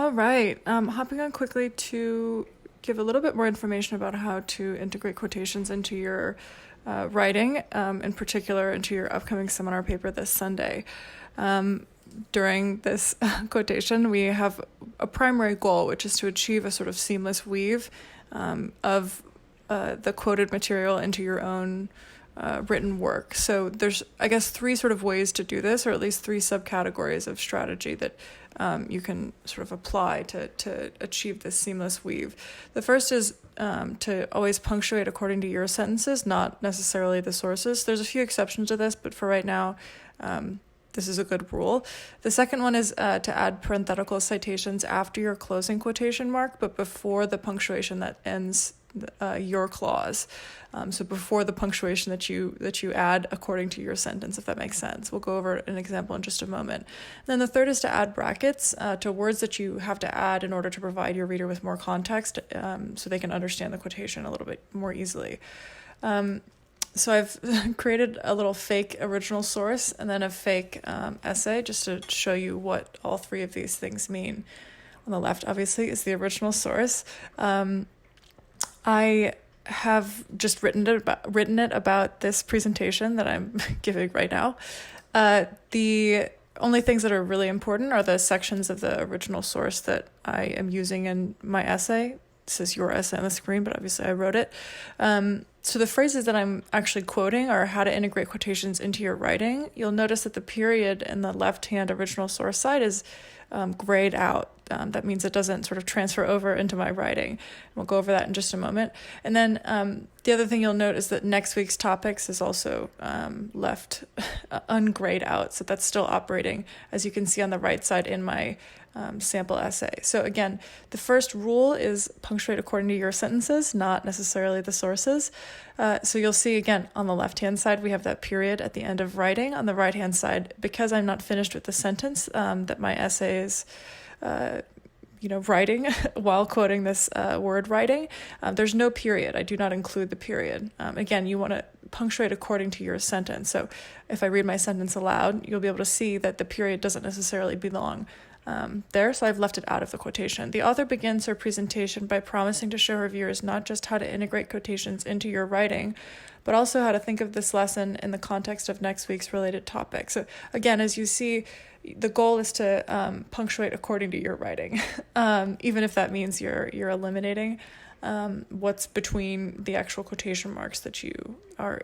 All right. Hopping on quickly to give a little bit more information about how to integrate quotations into your writing, in particular into your upcoming seminar paper this Sunday. During this quotation, we have a primary goal, which is to achieve a sort of seamless weave of the quoted material into your own written work. So there's, I guess, three sort of ways to do this, or at least three subcategories of strategy that you can sort of apply to achieve this seamless weave. The first is to always punctuate according to your sentences, not necessarily the sources. There's a few exceptions to this, but for right now, this is a good rule. The second one is to add parenthetical citations after your closing quotation mark, but before the punctuation that ends your clause. So before the punctuation that you add according to your sentence, if that makes sense. We'll go over an example in just a moment. And then the third is to add brackets to words that you have to add in order to provide your reader with more context, so they can understand the quotation a little bit more easily. So I've created a little fake original source and then a fake essay just to show you what all three of these things mean. On the left, obviously, is the original source. I have just written it about this presentation that I'm giving right now. The only things that are really important are the sections of the original source that I am using in my essay. This is your essay on the screen, but obviously I wrote it. So the phrases that I'm actually quoting are how to integrate quotations into your writing. You'll notice that the period in the left-hand original source side is grayed out. That means it doesn't sort of transfer over into my writing. We'll go over that in just a moment. And then the other thing you'll note is that next week's topics is also left ungrayed out. So that's still operating, as you can see on the right side in my sample essay. So again, the first rule is punctuate according to your sentences, not necessarily the sources. So you'll see again on the left-hand side, we have that period at the end of writing. On the right-hand side, because I'm not finished with the sentence that my essay is writing while quoting this word writing, there's no period. I do not include the period. Again, you want to punctuate according to your sentence. So if I read my sentence aloud, you'll be able to see that the period doesn't necessarily belong there, so I've left it out of the quotation. The author begins her presentation by promising to show her viewers not just how to integrate quotations into your writing, but also how to think of this lesson in the context of next week's related topic. So again, as you see, the goal is to punctuate according to your writing, even if that means you're eliminating what's between the actual quotation marks that you are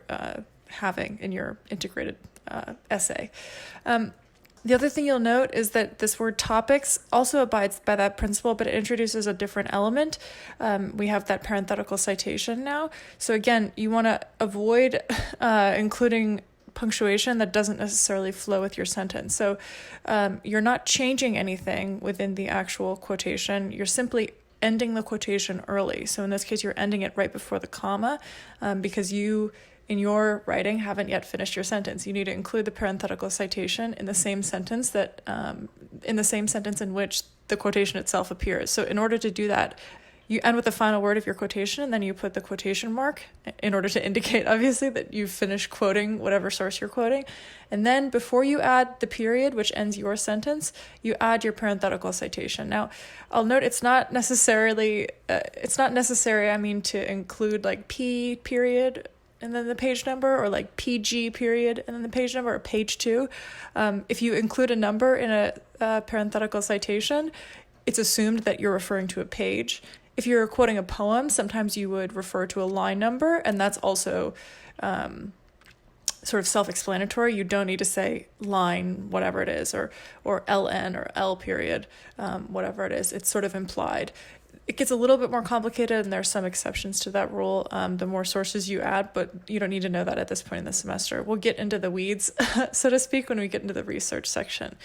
having in your integrated essay. The other thing you'll note is that this word topics also abides by that principle, but it introduces a different element. We have that parenthetical citation now. So again, you want to avoid including punctuation that doesn't necessarily flow with your sentence. So you're not changing anything within the actual quotation. You're simply ending the quotation early. So in this case, you're ending it right before the comma because you, in your writing, haven't yet finished your sentence. You need to include the parenthetical citation in the same sentence in which the quotation itself appears. So in order to do that, you end with the final word of your quotation, and then you put the quotation mark in order to indicate, obviously, that you've finished quoting whatever source you're quoting. And then before you add the period, which ends your sentence, you add your parenthetical citation. Now, I'll note it's not necessary, to include like P period and then the page number, or like PG period and then the page number, or page 2. If you include a number in a parenthetical citation, it's assumed that you're referring to a page. If you're quoting a poem, sometimes you would refer to a line number, and that's also sort of self-explanatory. You don't need to say line, whatever it is, or LN or L period, whatever it is. It's sort of implied. It gets a little bit more complicated, and there are some exceptions to that rule, the more sources you add, but you don't need to know that at this point in the semester. We'll get into the weeds, so to speak, when we get into the research section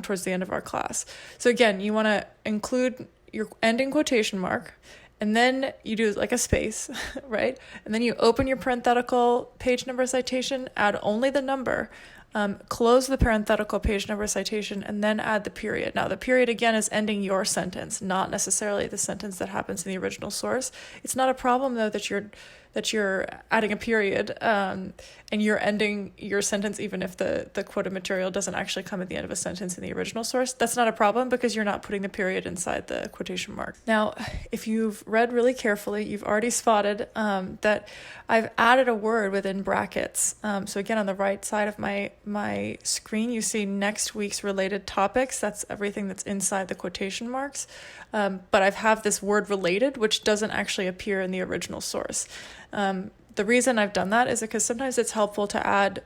towards the end of our class. So again, you want to include your ending quotation mark, and then you do like a space, right? And then you open your parenthetical page number citation, add only the number, close the parenthetical page number citation, and then add the period. Now, the period, again, is ending your sentence, not necessarily the sentence that happens in the original source. It's not a problem, though, that that you're adding a period and you're ending your sentence even if the quoted material doesn't actually come at the end of a sentence in the original source, that's not a problem because you're not putting the period inside the quotation mark. Now, if you've read really carefully, you've already spotted that I've added a word within brackets. So again, on the right side of my screen, you see next week's related topics. That's everything that's inside the quotation marks. But I have this word related, which doesn't actually appear in the original source. The reason I've done that is because sometimes it's helpful to add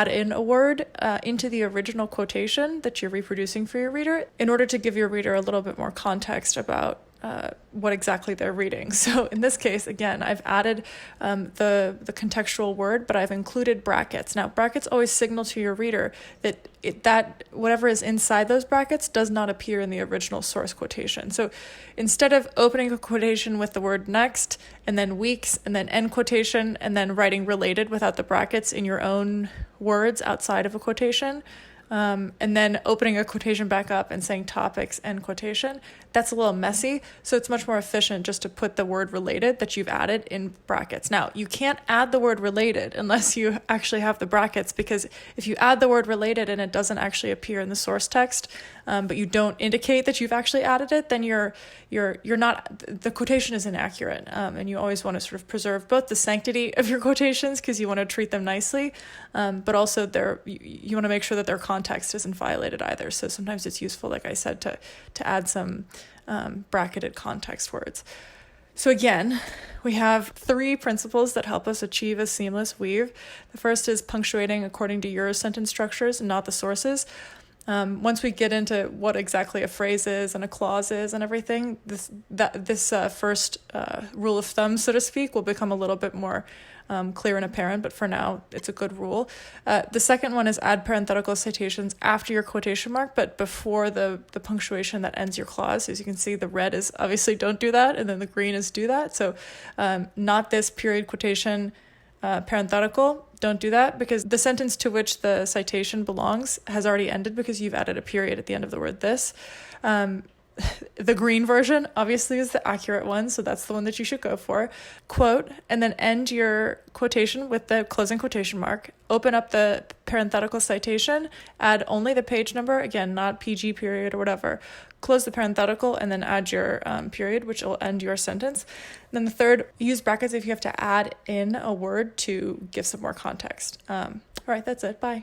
in a word into the original quotation that you're reproducing for your reader in order to give your reader a little bit more context about what exactly they're reading. So in this case, again, I've added the contextual word, but I've included brackets. Now, brackets always signal to your reader that whatever is inside those brackets does not appear in the original source quotation. So instead of opening a quotation with the word next, and then weeks, and then end quotation, and then writing related without the brackets in your own words outside of a quotation, and then opening a quotation back up and saying topics, end quotation, that's a little messy. So it's much more efficient just to put the word related that you've added in brackets. Now, you can't add the word related unless you actually have the brackets, because if you add the word related and it doesn't actually appear in the source text, but you don't indicate that you've actually added it, then you're not, the quotation is inaccurate. And you always want to sort of preserve both the sanctity of your quotations because you want to treat them nicely, but also you want to make sure that their context isn't violated either. So sometimes it's useful, like I said, to add some bracketed context words. So again, we have 3 principles that help us achieve a seamless weave. The first is punctuating according to your sentence structures and not the sources. Once we get into what exactly a phrase is and a clause is and everything, this first rule of thumb, so to speak, will become a little bit more clear and apparent, but for now, it's a good rule. The second one is add parenthetical citations after your quotation mark, but before the punctuation that ends your clause. As you can see, the red is obviously don't do that, and then the green is do that. So not this period quotation parenthetical. Don't do that because the sentence to which the citation belongs has already ended because you've added a period at the end of the word this. The green version obviously is the accurate one, so that's the one that you should go for. Quote, and then end your quotation with the closing quotation mark. Open up the parenthetical citation, add only the page number, again, not PG period or whatever. Close the parenthetical and then add your period, which will end your sentence. And then the third, use brackets if you have to add in a word to give some more context. All right, that's it. Bye.